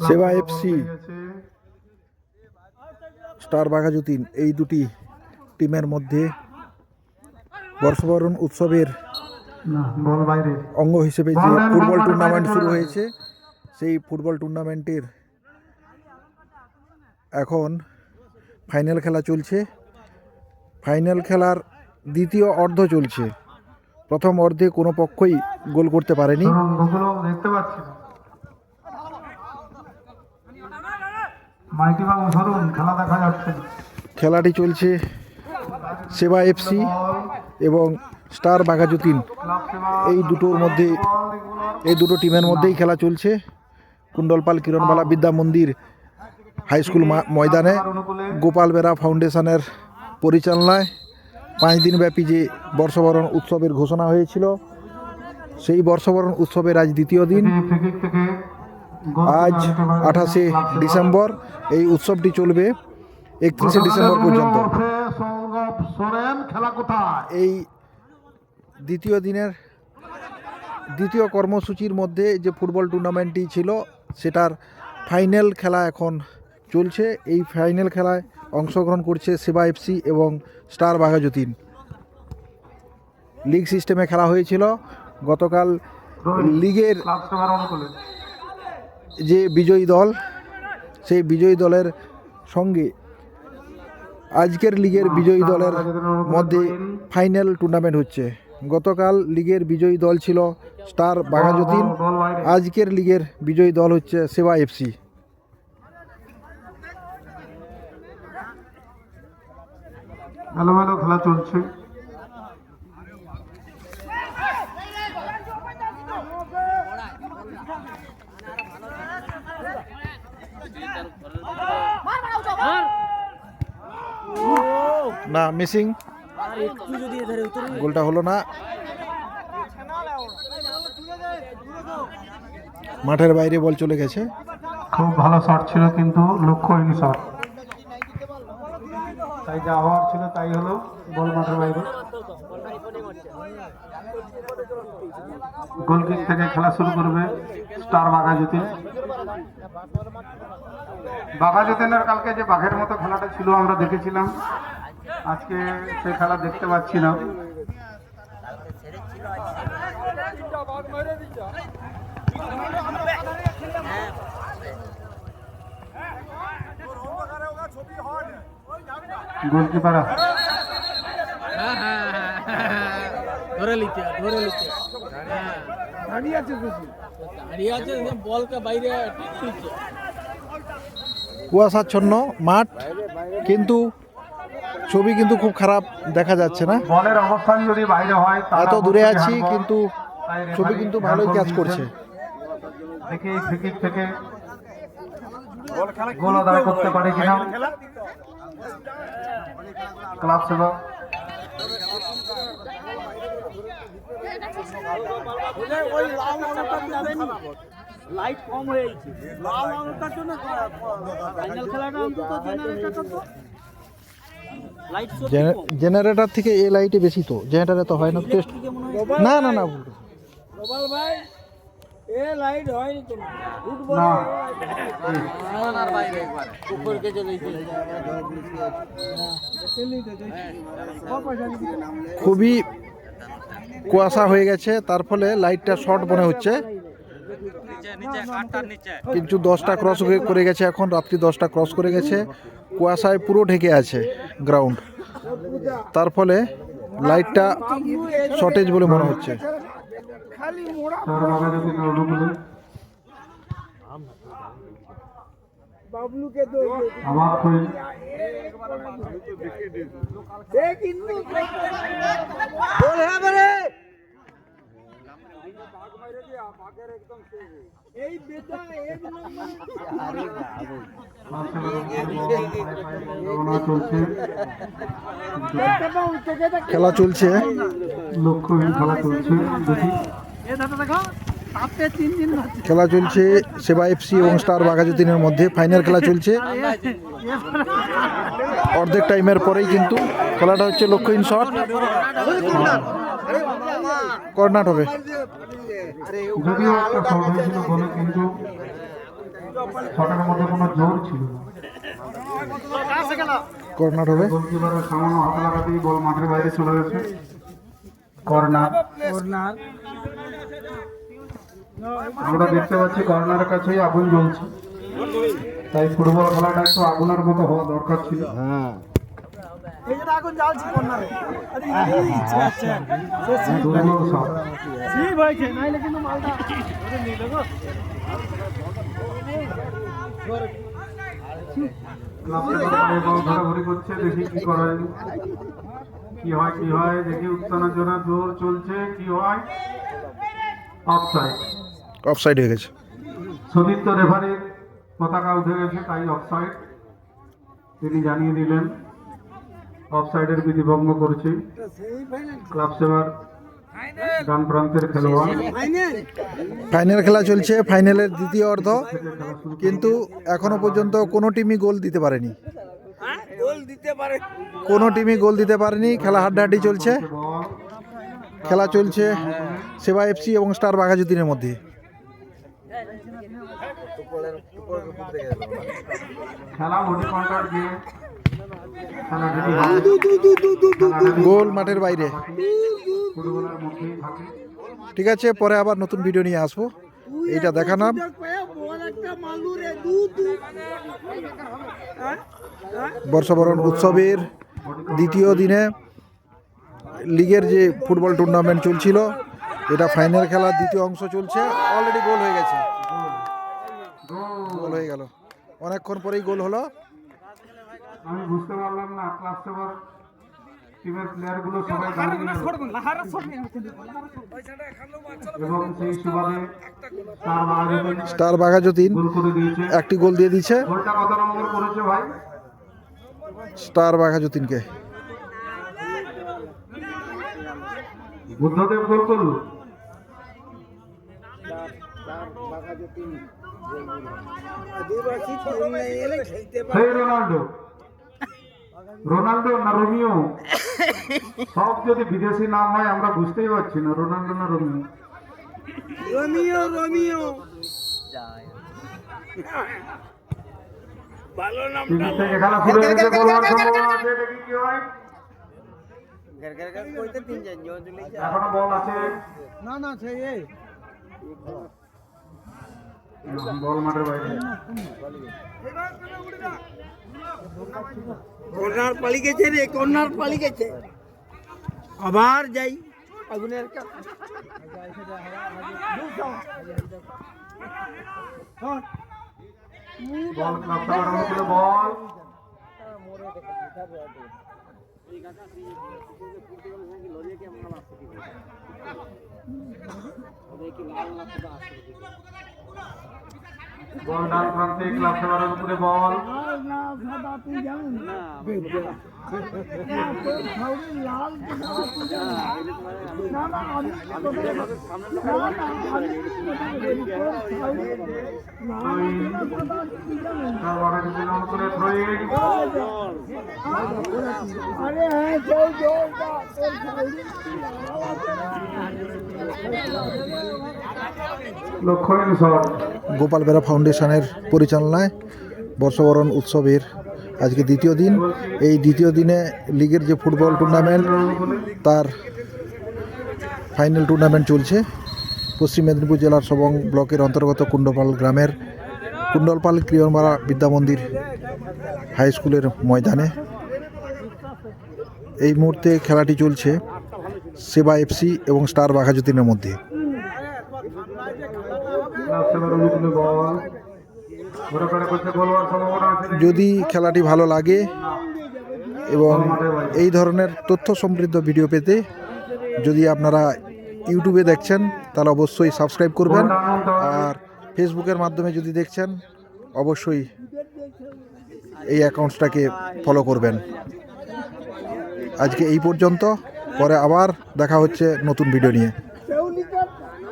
সেবা FC, star Baghajatin, এই দুটি টিমের মধ্যে বর্ষবরণ উৎসবের অঙ্গ হিসেবে যে ফুটবল টুর্নামেন্ট শুরু হয়েছে, সেই ফুটবল টুর্নামেন্টের এখন ফাইনাল খেলা চলছে। ফাইনাল খেলার দ্বিতীয় অর্ধ চলছে। প্রথম অর্ধে কোনো পক্ষই গোল করতে পারেনি। দেখতে পাচ্ছি খেলা দেখা যাচ্ছে। খেলাটি চলছে সেবা এফসি এবং স্টার বাঘাযতীন, এই দুটো টিমের মধ্যেই খেলা চলছে। কুণ্ডলপাল কিরণবালা বিদ্যা মন্দির হাই স্কুল ময়দানে গোপাল বেরা ফাউন্ডেশনের পরিচালনায় 5 দিনব্যাপী যে বর্ষবরণ উৎসবের ঘোষণা হয়েছিল, সেই বর্ষবরণ উৎসবের আজ দ্বিতীয় দিন। আজ 28শে ডিসেম্বর, এই উৎসবটি চলবে 31শে ডিসেম্বর পর্যন্ত। এই দ্বিতীয় দিনের দ্বিতীয় কর্মসূচির মধ্যে যে ফুটবল টুর্নামেন্টটি ছিল, সেটার ফাইনাল খেলা এখন চলছে। এই ফাইনাল খেলায় অংশগ্রহণ করছে সেবা এফসি এবং স্টার বাঘাযতীন। লিগ সিস্টেমে খেলা হয়েছিল। গতকাল লিগের যে বিজয়ী দল, সেই বিজয়ী দলের সঙ্গে আজকের লিগের বিজয়ী দলের মধ্যে ফাইনাল টুর্নামেন্ট হচ্ছে। গতকাল লিগের বিজয়ী দল ছিল স্টার বাঘাযতীন, আজকের লিগের বিজয়ী দল হচ্ছে সেবা এফসি। এলোমেলো খেলা চলছে। না, মিসিং, গোলটা হলো না। মাঠের বাইরে বল চলে গেছে। খুব ভালো শট ছিল কিন্তু লক্ষ্যহীন শট, তাই যা হওয়ার ছিল তাই হলো, বল মাঠের বাইরে। গোলকিক থেকে খেলা শুরু করবে স্টার বাঘাযতীন। বাঘাযতীনের কালকে যে বাঘের মতো খেলাটা ছিল আমরা দেখেছিলাম, আজকে সে খেলা দেখতে পাচ্ছি না। গোলকিপার ধরে লিখতে দাঁড়িয়ে আছে বলকে বাইরে কুয়াশাচ্ছন্ন মাঠ, কিন্তু ছবি কিন্তু খুব খারাপ দেখা যাচ্ছে না। বলের অবস্থান যদি বাইরে হয়, এত দূরে আছি কিন্তু ছবি কিন্তু ভালোই ক্যাচ করছে। দেখি এই ফ্রিকিক থেকে গোল আদায় করতে পারে কিনা ক্লাব সেবা। লাইট কম হয়েছে, লাল আলোটার জন্য ফাইনাল খেলাটা অন্তত জেনারেটর থেকে এই লাইটে বেশি, তো জেনারেটরে তো হয় না টেস্ট। না না না, গোপাল ভাই এ লাইট হয়নি তো খুবই কুয়াশা হয়ে গেছে, তার ফলে লাইটটা শর্ট মনে হচ্ছে। কিন্তু 10টা ক্রস করে গেছে, এখন রাত্রি 10টা ক্রস করে গেছে। কুয়াশায় পুরো ঢেকে আছে গ্রাউন্ড, তার ফলে লাইটটা শর্টেজ বলে মনে হচ্ছে। বাবলুকে খেলা চলছে, লক্ষ্যহীন খেলা চলছে। খেলা চলছে সেবা এফসি এবং স্টার বাঘাযতীনের মধ্যে। ফাইনাল খেলা চলছে অর্ধেক টাইমের পরেই, কিন্তু খেলাটা হচ্ছে লক্ষ্যহীন শট, কর্নার হবে। যদিও একটা শট হয়েছিল বলে, কিন্তু শটের মধ্যে কোনো জোর ছিল না। কর্নার হবে। গোলকিপারের সামান্য হাত লাগাতেই বল মাঠের বাইরে চলে গেছে। কর্নার আমরা দেখতে পাচ্ছি, কর্নারের কাছেই আগুন জ্বলছে, তাই ফুটবল খেলাটা একটু আগুনের মতো হওয়া দরকার ছিল। দুর্বল শট। ঘোরাঘুরি করছে, দেখি কি করে, কি হয় দেখি। উত্তেজনা জোর চলছে, কি হয়? অফসাইড। অফসাইড হয়ে গেছে। সতীর্থ রেফারির পতাকা উঠে গেছে, তাই অফসাইড তিনি জানিয়ে দিলেন। অফসাইডের বিধি ভঙ্গ করেছে ক্লাব সেভার ডান প্রান্তের খেলোয়াড়। ফাইনাল খেলা চলছে, ফাইনালের দ্বিতীয় অর্ধ, কিন্তু এখনো পর্যন্ত কোনো টিমই গোল দিতে পারেনি। কোনো টিমই গোল দিতে পারেনি। খেলা হাড্ডাহাড্ডি চলছে। খেলা চলছে সেবা এফসি এবং স্টার বাঘাযতীনের মধ্যে। খেলা মোটি কন্ট্রাক্ট দিয়ে গোল মাঠের বাইরে। ফুটবলের মধ্যেই থাকে। ঠিক আছে, পরে আবার নতুন ভিডিও নিয়ে আসবো। এইটা দেখালাম বর্ষবরণ উৎসবের দ্বিতীয় দিনে লিগের যে ফুটবল টুর্নামেন্ট চলছিল, এটা ফাইনাল খেলার দ্বিতীয় অংশ চলছে। অলরেডি গোল হয়ে গেছে, গোল হয়ে গেল, অনেকক্ষণ পরেই গোল হলো। আমি বুঝতে পারলাম না, ক্লাব সেভার টিমের প্লেয়ারগুলো সবাই দাঁড়িয়ে গেল এবং সেই সুবাদে স্টার বাঘাযতীন গোল করে দিয়েছে। একটি গোল দিয়ে দিচ্ছে গোলটা কত নম্বর করেছে ভাই? স্টার বাঘাযতীনকে। বুদ্ধদেব গোল করলো। সেই রোনাল্ডো না রোমিও, সব যদি বিদেশি নাম হয় আমরা বুঝতেই পারছি না, রোনাল্ডো না রোমিও। টিভি থেকে খেলা শুরু হয়ে গেছে, গোল হওয়ার সম্ভাবনা আছে, দেখি কি হয়। এখনো বল আছে, বল মাঠের বাইরে। কর্নার পালি গেছে রে, কর্নার পালি গেছে। আবার যাই আগুনের বল ক্লাব সেভার অনুকূলে বল। বল ডান প্রান্তে ক্লাব সেভার অনুকূলে বল। অনুকূলে থ্রোইং। লক্ষ্যহীন শট। গোপাল বেরা ফাউন্ডেশনের পরিচালনায় বর্ষবরণ উৎসবের আজকে দ্বিতীয় দিন। এই দ্বিতীয় দিনে লিগের যে ফুটবল টুর্নামেন্ট, তার ফাইনাল টুর্নামেন্ট চলছে পশ্চিম মেদিনীপুর জেলার সবং ব্লকের অন্তর্গত কুণ্ডপাল গ্রামের কুণ্ডলপাল ক্রিয়মারা বিদ্যামন্দির হাই স্কুলের ময়দানে। এই মুহূর্তে খেলাটি চলছে সেবা এফসি এবং স্টার বাঘাযতীনের মধ্যে। যদি খেলাটি ভালো লাগে এবং এই ধরনের তথ্য সমৃদ্ধ ভিডিও পেতে যদি আপনারা ইউটিউবে দেখছেন তাহলে অবশ্যই সাবস্ক্রাইব করবেন, আর ফেসবুকের মাধ্যমে যদি দেখছেন অবশ্যই এই অ্যাকাউন্টসটাকে ফলো করবেন। আজকে এই পর্যন্ত, পরে আবার দেখা হচ্ছে নতুন ভিডিও নিয়ে।